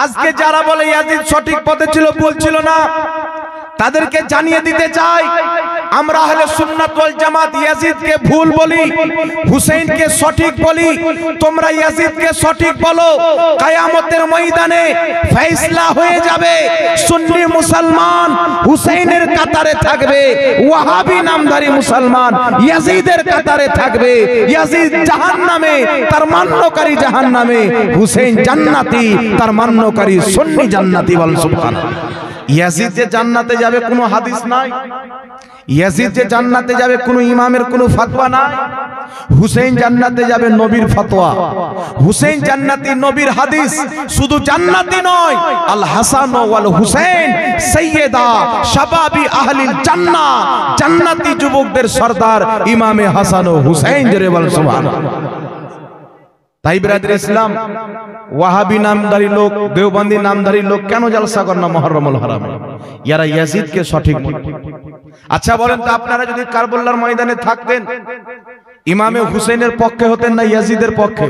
আজকে যারা বলে ইয়াজিদ সঠিক পথে ছিল, বলছিল না, তাদেরকে জানিয়ে দিতে চাই আমরা আহলে সুন্নাত ওয়াল জামাত ইয়াজিদকে ভুল বলি, হুসাইনকে সঠিক বলি। তোমরা ইয়াজিদকে সঠিক বলো, কিয়ামতের ময়দানে ফয়সালা হয়ে যাবে। সুন্নি মুসলমান হুসাইনের কাতারে থাকবে, ওয়াহাবি নামধারী মুসলমান ইয়াজিদের কাতারে থাকবে। ইয়াজিদ জাহান্নামে, তার মান্যকারী জাহান্নামে। হুসাইন জান্নাতি, তার মান্যকারী সুন্নি জান্নাতি। বল সুবহানাল্লাহ। ইয়াজিদ যে জান্নাতে যাবে কোনো হাদিস নাই, ইয়াজিদ যে জান্নাতে যাবে কোনো ইমামের কোনো ফতোয়া নাই। হুসাইন জান্নাতে যাবে নবীর ফতোয়া, হুসাইন জান্নাতি নবীর হাদিস। শুধু জান্নাতি নয়, আল হাসান ওয়াল হুসাইন সাইয়্যিদা শাবাবি আহলিল জান্নাহ, জান্নাতি যুবকদের সরদার ইমামে হাসান ও হুসাইন। জোরে বল সুবহানাল্লাহ। তাই বিরাদর ইসলাম, ওয়াহাবি নামধারী লোক, দেওবন্দি নামধারী লোক কেন জলসা করে না মুহররমুল হারামে? ইয়ারা ইয়াজিদকে সঠিক বলে। আচ্ছা বলেন তো, আপনারা যদি কারবালার ময়দানে থাকতেন, ইমামে হুসেনের পক্ষে হতেন না ইয়াজিদের পক্ষে?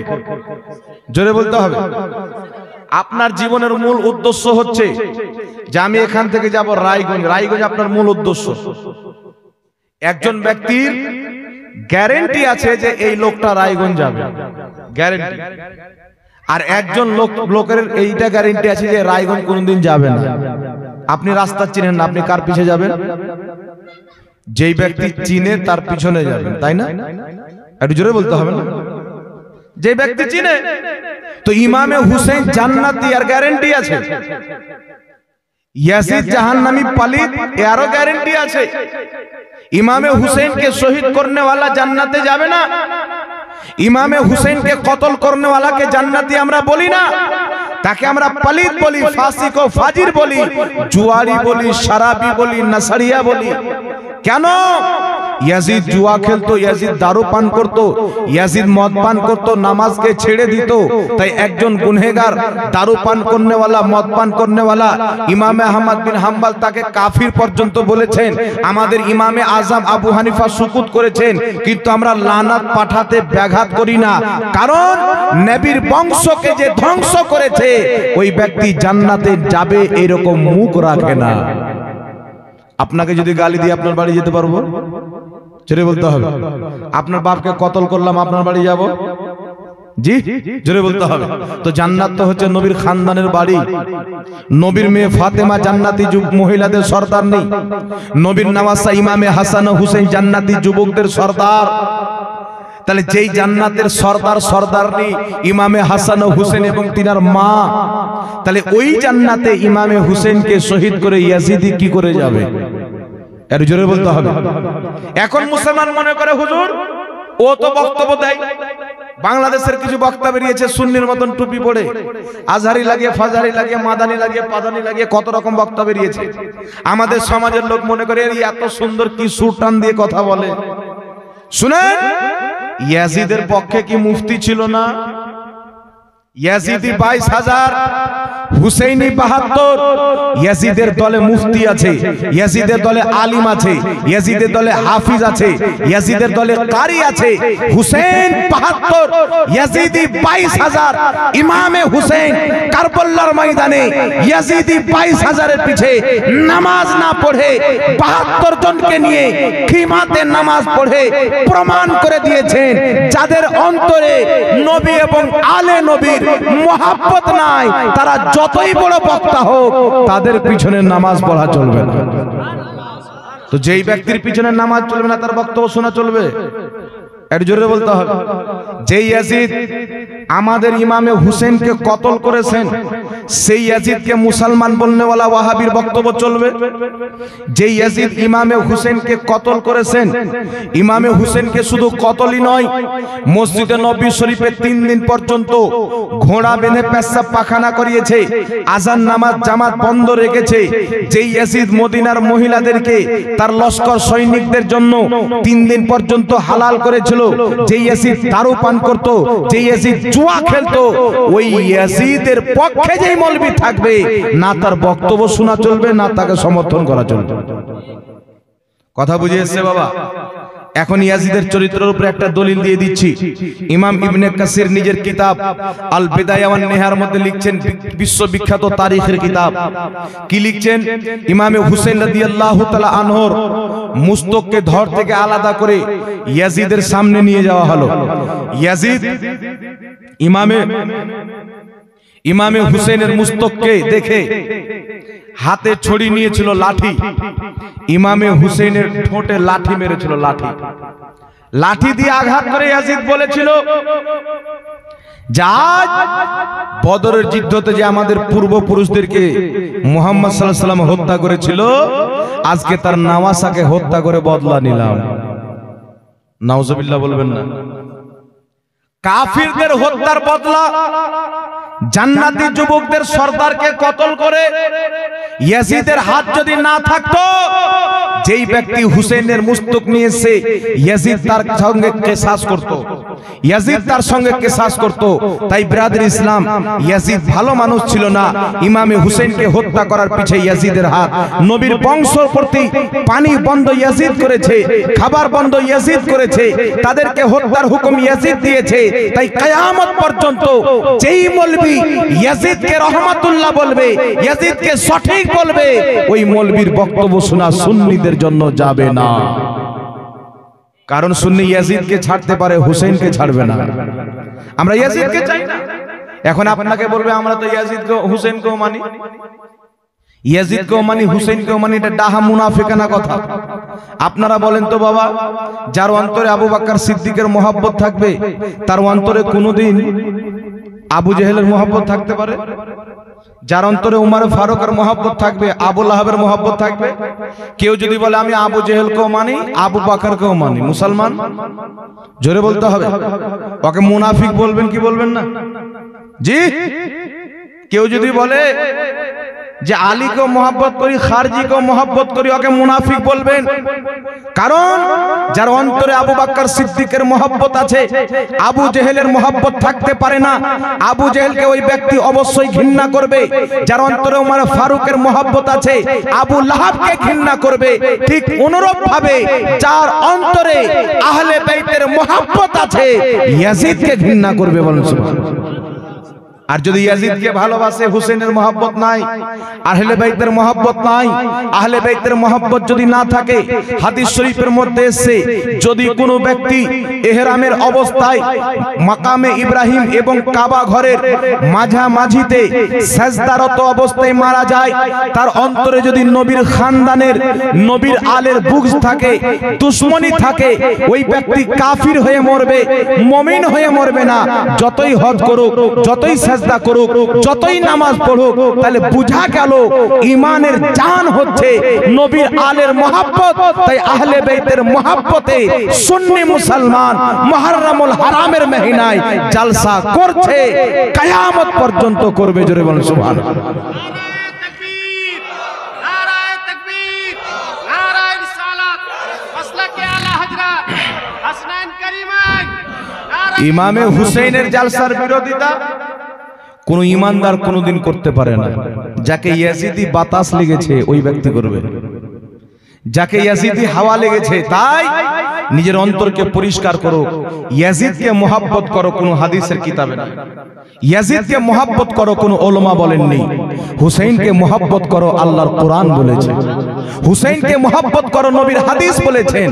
জোরে বলতে হবে। আপনার জীবনের মূল উদ্দেশ্য হচ্ছে যে আমি এখান থেকে যাব রায়গঞ্জ। রায়গঞ্জ আপনার মূল উদ্দেশ্য। একজন ব্যক্তির গ্যারান্টি আছে যে এই লোকটা রায়গঞ্জ যাবে, গ্যারান্টি। আর একজন লোকের এইটা গ্যারান্টি আছে যে রায়গঞ্জ কোনদিন যাবে না। আপনি রাস্তা চিনেন না, আপনি কার পিছে যাবেন? যেই ব্যক্তি চিনে তার পিছনে যাবেন, তাই না? একটু জোরে বলতে হবে না? যে ব্যক্তি চিনে। তো ইমামে হুসেন জান্নাতি, আর গ্যারান্টি আছে। ইয়াজিদ জাহান্নামী পালিত, এরও গ্যারান্টি আছে। ইমামে হুসেনকে শহীদ করনে वाला জান্নাতে যাবে না। ইমামে হুসেনকে কতল করনে वालाকে জান্নাতি আমরা বলি না, তাকে আমরা পালিত বলি, ফাসিক ও ফাজির বলি, জুয়ারি বলি, শরাবি বলি, নসরিয়া বলি। কেন? ইয়াজিদ জুয়া খেলতো, ইয়াজিদ দারু পান করতো, ইয়াজিদ মদ পান করতো, নামাজকে ছেড়ে দিত। তাই একজন গুনহেগার, দারু পান করনে वाला, মদ পান করনে वाला ইমামে আহমদ বিন হাম্বল তাকে কাফির পর্যন্ত বলেছেন। আমাদের ইমামে আজম আবু হানিফা সুকুত করেছেন, কিন্তু আমরা লানাত পাঠাতে ব্যাঘাত করি না। কারণ নবীর বংশকে যে ধ্বংস করেছে ওই ব্যক্তি জান্নাতে যাবে এরকম মুখ রাখে না। আপনাকে যদি গালি দিয়ে আপনার বাড়ি যেতে পারবো? জোরে বলতে হবে। আপনার বাপকে কতল করলাম, আপনার বাড়ি যাব? জি, জোরে বলতে হবে। তো জান্নাত তো হচ্ছে নবীর খানদানের বাড়ি। নবীর মেয়ে ফাতেমা জান্নাতি মহিলাদের সর্দার নেই? নবীর নওয়াসা ইমামে হাসান ও হুসেন জান্নাতি যুবকদের সর্দার। তাহলে যেই জান্নাতের সর্দার সর্দারনি ইমামে হাসান ও হুসেন এবং তিনার মা, তাহলে ওই জান্নাতে ইমামে হুসেনকে শহীদ করে ইয়াজিদি কি করে যাবে? এর জোরে বলতে হবে। এখন মুসলমান মনে করে হুজুর ও তো বক্তব্য দেয়, বাংলাদেশের কিছু বক্তা বেরিয়েছে সুন্নির মতন টুপি পরে, আজহারি লাগিয়ে, ফাজহারি লাগিয়ে, মাদানি লাগিয়ে, পাদানি লাগিয়ে, কত রকম বক্তা বেরিয়েছে। আমাদের সমাজের লোক মনে করে এত সুন্দর কি সুর টান দিয়ে কথা বলে। শুনেন, ইয়াজিদের পক্ষে কি মুফতি ছিল না? ইয়াজিদি 22,000, হুসাইনি 72। ইয়াজিদের দলে মুফতি আছে, ইয়াজিদের দলে আলিম আছে, ইয়াজিদের দলে হাফিজ আছে, ইয়াজিদের দলে কারি আছে। হুসেন 72, ইয়াজিদি 22,000। ইমামে হুসেন কারবালার ময়দানে ইয়াজিদি 22,000 এর পিছে নামাজ না পড়ে 72 জনকে নিয়ে খিমাতে নামাজ পড়ে প্রমাণ করে দিয়েছেন যাদের অন্তরে নবী এবং আলে নবীর মোহাব্বত নাই, তারা যতই বড় বক্তা হোক তাদের পিছনে নামাজ পড়া চলবে না। তো যেই ব্যক্তির পিছনে নামাজ চলবে না তার বক্তব্য শোনা চলবে? একটু জোরে বলতে হবে। যেই ইয়াজিদ আমাদের ইমামে হুসেনকে কতল করেছেন সেই ইয়াজিদকে মুসলমান বলনে वाला ওয়াহাবির বক্তব্য চলবে? যেই ইয়াজিদ ইমামে হুসেনকে কতল করেছেন, ইমামে হুসেনকে শুধু কতলই নয়, মসজিদে নববী শরীফে 3 দিন পর্যন্ত ঘোড়া বেঁধে পেশাব পাখানা করিয়েছে, আজান নামাজ জামাত বন্ধ রেখেছে। যেই ইয়াজিদ মদিনার মহিলাদেরকে তার লস্কর সৈনিকদের জন্য 3 দিন পর্যন্ত হালাল করেছিল, যেই ইয়াজিদ দারু পান করত, যেই ইয়াজিদ জুয়া খেলতো, ওই ইয়াজিদের পক্ষে যেই মৌলবি থাকবে না তার বক্তব্য শোনা চলবে না তাকে সমর্থন করা চলবে। কথা বুঝে এসছে বাবা? এখন ইয়াজিদের চরিত্রের উপরে একটা দলিল দিয়ে দিচ্ছি। ইমাম ইবনে কাসির নিজের কিতাব আল বিদায়া ওয়ান নিহার মধ্যে লিখছেন, বিশ্ববিখ্যাত তারিখের কিতাব। কি লিখছেন? ইমামে হুসেন রাদিয়াল্লাহু তাআলা আনহুর মুস্তককে ধর থেকে আলাদা করে ইয়াজিদের সামনে নিয়ে যাওয়া হলো। ইয়াজিদ ইমামে হুসেনের মুস্তককে দেখে হাতে ছড়ি নিয়েছিল, লাঠি। ইমামে হুসেনের ঠোঁটে লাঠি মেরেছিল, লাঠি দিয়ে আঘাত করে ইয়াজিদ বলেছিল, বদরের যুদ্ধতে যে আমাদের পূর্বপুরুষদেরকে মুহাম্মদ সাল্লাল্লাহু আলাইহি ওয়াসাল্লাম হত্যা করেছিল, আজকে তার নাওয়াসাকে হত্যা করে বদলা নিলাম। নাউজুবিল্লাহ বলবেন না। কাফিরদের হত্যার বদলা জান্নাতি যুবকদের সর্দারকে কতল করে ইয়াজিদের হাত যদি না থাকতো, যেই ব্যক্তি হুসেনের মুস্তক নিয়েছে ইয়াজিদ তার সঙ্গে কিসাস করত, ইয়াজিদ তার সঙ্গে কিসাস করত। তাই ব্রাদার ইসলাম, ইয়াজিদ ভালো মানুষ ছিল না। ইমামে হুসেনকে হত্যা করার পিছে ইয়াজিদের হাত। নবীর বংশ প্রতি পানি বন্ধ ইয়াজিদ করেছে, খাবার বন্ধ ইয়াজিদ করেছে, তাদেরকে হত্যার হুকুম ইয়াজিদ দিয়েছে। তাই কিয়ামত পর্যন্ত যেই মৌলবি ইয়াজিদকে রহমাতুল্লাহ বলবে, ইয়াজিদকে সঠিক বলবে, ওই মৌলবীর বক্তব্য শোনা সুন্নিদের জন্য যাবে না। কারণ সুন্নি ইয়াজিদকে ছাড়তে পারে, হুসেনকে ছাড়বে না। আমরা ইয়াজিদকে চাই না। এখন আপনাকে বলবে আমরা তো ইয়াজিদকে হুসেনকেও মানি, ইয়াজিদকেও মানি, হুসেনকেও মানি। এটা ডাহা মুনাফিকানা কথা। আপনারা বলেন তো বাবা, যার অন্তরে আবু বকর সিদ্দিকের মহব্বত থাকবে, তার অন্তরে কোনোদিন আবু জেহেলের মহব্বত থাকতে পারে? যার অন্তরে উমর ফারুকের মহব্বত থাকবে, আবু লাহাবের মহব্বত থাকবে? কেউ যদি বলে আমি আবু জেহেলকেও মানি, আবু বকরকেও মানি, মুসলমান? জোরে বলতে হবে। ওকে মুনাফিক বলবেন কি বলবেন না? জি। কেউ যদি বলে যে আলীকেও মহব্বত করি, খারজিকেও মহব্বত করি, ওকে মুনাফিক বলবেন। কারণ যার অন্তরে আবু বকর সিদ্দিকের মহব্বত আছে, আবু জেহেলের মহব্বত থাকতে পারে না। আবু জেহেলকে ওই ব্যক্তি অবশ্যই ঘৃণা করবে। যার অন্তরে উমর ফারুকের মহব্বত আছে, আবু লাহাবকে ঘৃণা করবে। ঠিক অনুরূপ ভাবে যার অন্তরে আহলে বাইতের মহব্বত আছে, ইয়াজিদকে ঘৃণা করবে। বলুন সুবহানাল্লাহ। আর যদি ইয়াজিদকে ভালোবাসে, হুসেনের মহব্বত নাই, আহলে বাইতের মহব্বত নাই, আহলে বাইতের মহব্বত যদি না থাকে, হাদিস শরীফের মধ্যে এসেছে, যদি কোনো ব্যক্তি ইহরামের অবস্থায় মাকামে ইব্রাহিম এবং কাবা ঘরের মাঝামাঝিতে সাজদারত অবস্থায় মারা যায়, তার অন্তরে যদি নবীর খানদানের, নবীর আলের বুগজ থাকে, দুশমনি থাকে, ওই ব্যক্তি কাফির হয়ে মরবে, মুমিন হয়ে মরবে না। যতই হজ করুক, যতই সাজদা করুক, যতই নামাজ পড়ুক, তাহলে বুঝা গেল ঈমানের জান হচ্ছে নবীর আলের মহব্বত। তাই আহলে বাইতের মহব্বতে সুন্নি মুসলমান মুহররমুল হারামের মহিনায় জলসা করছে, কিয়ামত পর্যন্ত করবে। জোরে বলুন সুবহানাল্লাহ। ইমামে হুসেনের জালসার বিরোধিতা কোন ইমানদার কোনদিন করতে পারে না। যাকে ইয়াজিদি বাতাস লেগেছে ওই ব্যক্তি করবে, যাকে ইয়াজিদি হাওয়া লেগেছে। তাই নিজের অন্তরকে পরিষ্কার করো, ইয়াজিদকে মহব্বত করো, কোন হাদিসের কিতাবে না। ইয়াজিদকে মহব্বত করো, কোন উলামা বলেননি। হুসাইনকে মহব্বত করো, আল্লাহর কোরআন বলেছে। হুসাইনকে মহব্বত করো, নবীর হাদিস বলেছেন।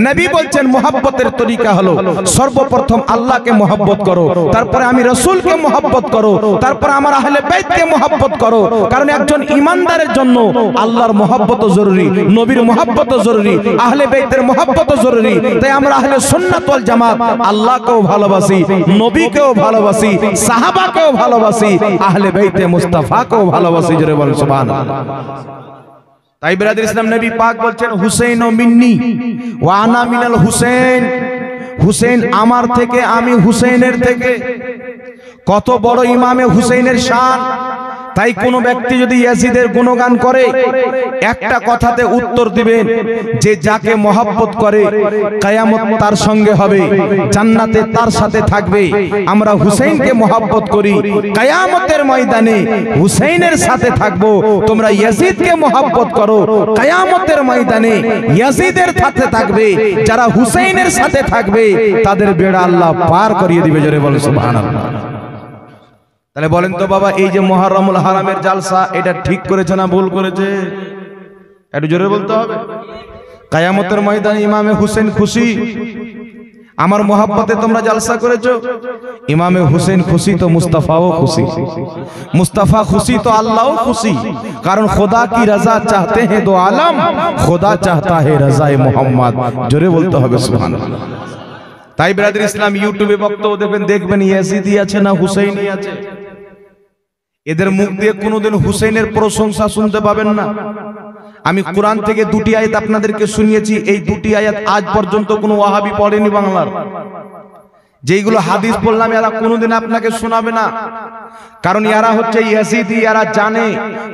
নবী বলছেন মহব্বতের তরিকা হলো সর্বপ্রথম আল্লাহকে মহব্বত করো, তারপরে আমি রাসূলকে মহব্বত করো, তারপরে আমার আহলে বাইতকে মহব্বত করো। কারণ একজন ঈমানদারের জন্য আল্লাহর মহব্বতও জরুরি, নবীর মহব্বতও জরুরি, আহলে বাইতের মহব্বতও জরুরি। তাই আমরা আহলে সুন্নাত ওয়াল জামাত আল্লাহকেও ভালোবাসি, নবীকেও ভালোবাসি, সাহাবাকেও ভালোবাসি, আহলে বাইতে মুস্তাফাকেও ভালোবাসি। জোরে বলুন সুবহানাল্লাহ। তাই ব্রাদার ইসলাম, নবী পাক বলছেন হুসাইন ও মিন্নি ওয়া আনা মিনাল হুসাইন, হুসাইন আমার থেকে, আমি হুসাইনের থেকে। কত বড় ইমামে হুসাইনের শান। তাই কোনো ব্যক্তি যদি ইয়াজিদের গুণগান করে একটা কথাতে উত্তর দিবেন যে যাকে মহব্বত করে কিয়ামত তার সঙ্গে হবে, জান্নাতে তার সাথে থাকবে। আমরা হুসাইনকে মহব্বত করি, কিয়ামতের ময়দানে হুসাইনের সাথে থাকবো। তোমরা ইয়াজিদকে মহব্বত করো, কিয়ামতের ময়দানে ইয়াজিদের সাথে থাকবে। যারা হুসাইনের সাথে থাকবে তাদের বেড়া আল্লাহ পার করিয়ে দিবে। জোরে বলেন সুবহানাল্লাহ। তাহলে বলেন তো বাবা, এই যে মুহররমুল হারামের জালসা, এটা ঠিক করেছে না ভুল করেছে? একটু জোরে বলতে হবে। কিয়ামতের ময়দানে ইমামে হুসেন খুশি, আমার মোহাব্বতে তোমরা জালসা করেছো। ইমামে হুসেন খুশি তো মুস্তাফাও খুশি, মুস্তাফা খুশি তো আল্লাহও খুশি। কারণ খোদা কি রাজা চাহতে हैं दो आलम, খোদা চাহতা है রাজায়ে মোহাম্মদ। জোরে বলতে হবে সুবহানাল্লাহ। তাই ব্রাদার ইসলাম ইউটিউবে বক্তব্য দেখবেন ইয়াজিদি আছে না হুসাইনি আছে, এদের মুখ দিয়ে কোনোদিন হুসাইনের প্রশংসা শুনতে পাবেন না। আমি কোরআন থেকে দুটি আয়াত আপনাদেরকে শুনিয়েছি, এই দুটি আয়াত আজ পর্যন্ত কোনো ওয়াহাবি পড়েনি বাংলার। যেইগুলো হাদিস বললাম এরা কোনোদিন আপনাকে শোনাবে না, কারণ এরা হচ্ছে ইয়াজিদি। এরা জানে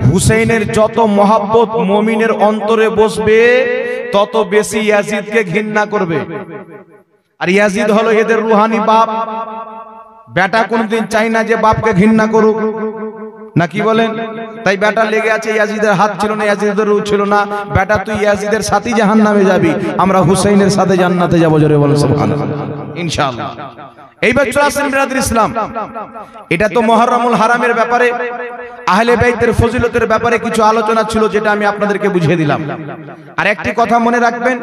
হুসাইনের যত মহব্বত মুমিনের অন্তরে বসবে তত বেশি ইয়াজিদকে ঘৃণা করবে। আর ইয়াজিদ হলো এদের রুহানি বাপ। বেটা কোনদিন চাই না যে বাপকে ঘৃণা করুক, না কি বলেন? তাই বেটা লেগে আছে, ইয়াজিদের হাত ছিল না, ইয়াজিদের রূহ ছিল না। বেটা তুই ইয়াজিদের সাথে জাহান্নামে যাবি, আমরা হুসাইনের সাথে জান্নাতে যাব। জোরে বলেন সুবহানাল্লাহ ইনশাআল্লাহ। এইবার চলে আসেন ব্রাদার ইসলাম, এটা তো মুহররমুল হারামের ব্যাপারে, আহলে বাইতের ফজিলতের ব্যাপারে কিছু আলোচনা ছিল, যেটা আমি আপনাদেরকে বুঝিয়ে দিলাম। আর একটি কথা মনে রাখবেন,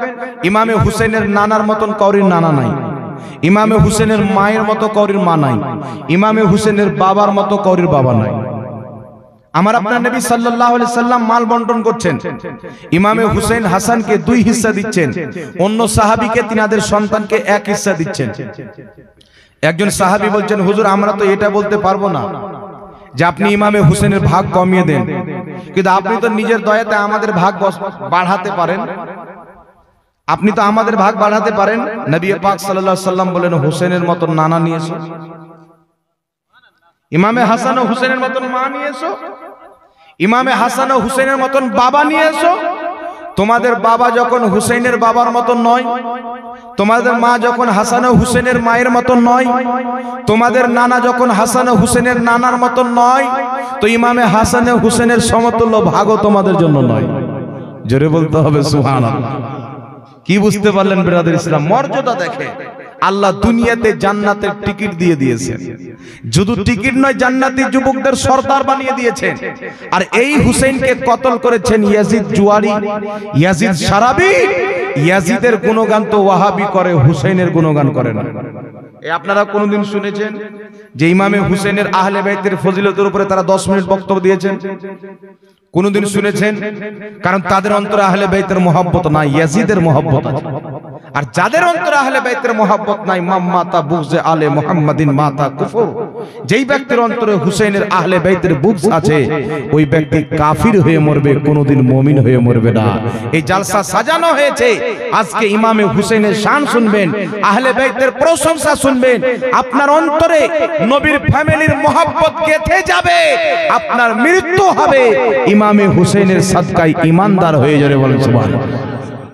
ইমামে হুসাইনের নানার মতন কাউরির নানা নাই, ইমামে হুসেনের মায়ের মতো কাউরির মা নাই, ইমামে হুসেনের বাবার মতো কাউরির বাবা নাই। আমার আপনার নবী সাল্লাল্লাহু আলাইহি সাল্লাম মাল বন্টন করছেন, ইমামে হুসেন হাসানকে 2 হিস্সা দিচ্ছেন, অন্য সাহাবীকে তিনাদের সন্তানকে 1 হিস্সা দিচ্ছেন। একজন সাহাবী বলছেন, হুজুর আমরা তো এটা বলতে পারবো না যে আপনি ইমামে হুসেনের ভাগ কমিয়ে দেন, কিন্তু আপনি তো নিজের দয়াতে আমাদের ভাগ বাড়াতে পারেন, আপনি তো আমাদের ভাগ বাড়াতে পারেন। নবী পাক সাল্লাল্লাহু আলাইহি সাল্লাম বলেন, হুসেনের মতন নানা নিয়ে এসো, ইমামে হাসান ও হুসেনের মতন মা নিয়ে এসো, ইমামে হাসান ও হুসেনের মতন বাবা নিয়ে এসো। তোমাদের বাবা যখন হুসেনের বাবার মতন নয়, তোমাদের মা যখন হাসান ও হুসেনের মায়ের মতন নয়, তোমাদের নানা যখন হাসান ও হুসেনের নানার মতন নয়, তো ইমামে হাসান ও হুসেনের সমতুল্য ভাগও তোমাদের জন্য নয়। জোরে বলতে হবে সুবহানাল্লাহ। কি বুঝতে পারলেন ব্রাদার ইসলাম? মর্যাদা দেখে আল্লাহ দুনিয়াতে জান্নাতের টিকিট দিয়ে দিয়েছেন, শুধু টিকিট নয়, জান্নাতি যুবকদের সরদার বানিয়ে দিয়েছেন। আর এই হুসেনকে কতল করেছেন ইয়াজিদ জুয়ারি, ইয়াজিদ সারাবি। ইয়াজিদের গুণগান তো ওয়াহাবি করে, হুসেনের গুণগান করে না। এই আপনারা কোনদিন শুনেছেন যে ইমামে হুসেনের আহলে বাইতের ফজিলতের উপরে তারা 10 মিনিট বক্তব্য দিয়েছেন? কোনদিন শুনেছেন? কারণ তাদের অন্তরে আহলে বাইতের মহব্বত নাই, ইয়াজিদের মহব্বত আছে। আর যাদের অন্তরে আহলে বাইতের মহব্বত নাই, মাতা বুগজে আলে মুহাম্মাদিন মাতা কুফর। যেই ব্যক্তির অন্তরে হুসেনের আহলে বাইতের বুগজ আছে, ওই ব্যক্তি কাফির হয়ে মরবে, কোনদিন মুমিন হয়ে মরবে না। এই জালসা সাজানো হয়েছে আজকে ইমামে হুসেনের শান শুনবেন, আহলে বাইতের প্রশংসা শুনবেন, আপনার অন্তরে নবীর ফ্যামিলির মহব্বত গেঁথে যাবে, আপনার মৃত্যু হবে ইমামে হুসেনের সাদকায় ইমানদার হয়ে যাবে। বলেন সুবহানাল্লাহ।